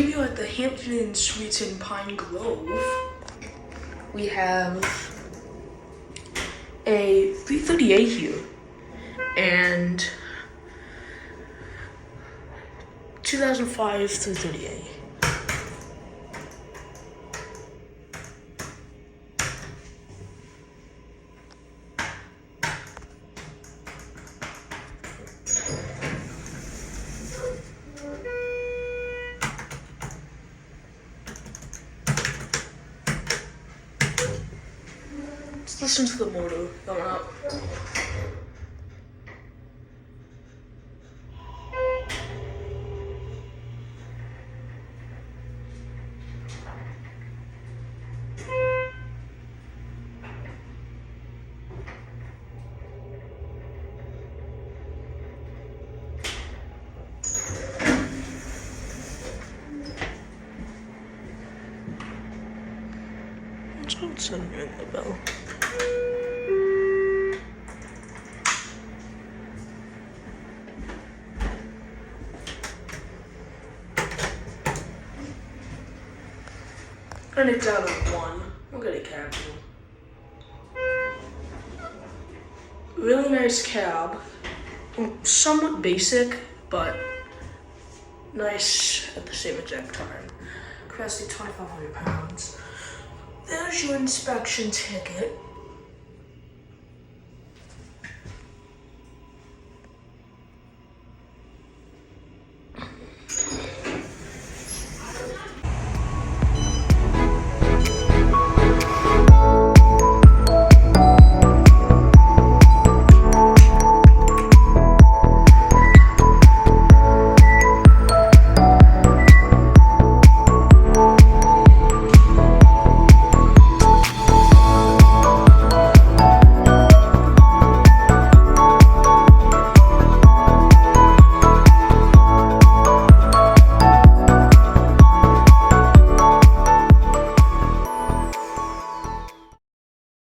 here we are at the Hampton Suites in Pine Grove. We have a 338 here and 2005 338. Let's listen to the motor going up. What's ring the bell? And it's down to 1. We'll get a cab. Really nice cab. Somewhat basic, but nice at the same exact time. Capacity 2,500 pounds. There's your inspection ticket.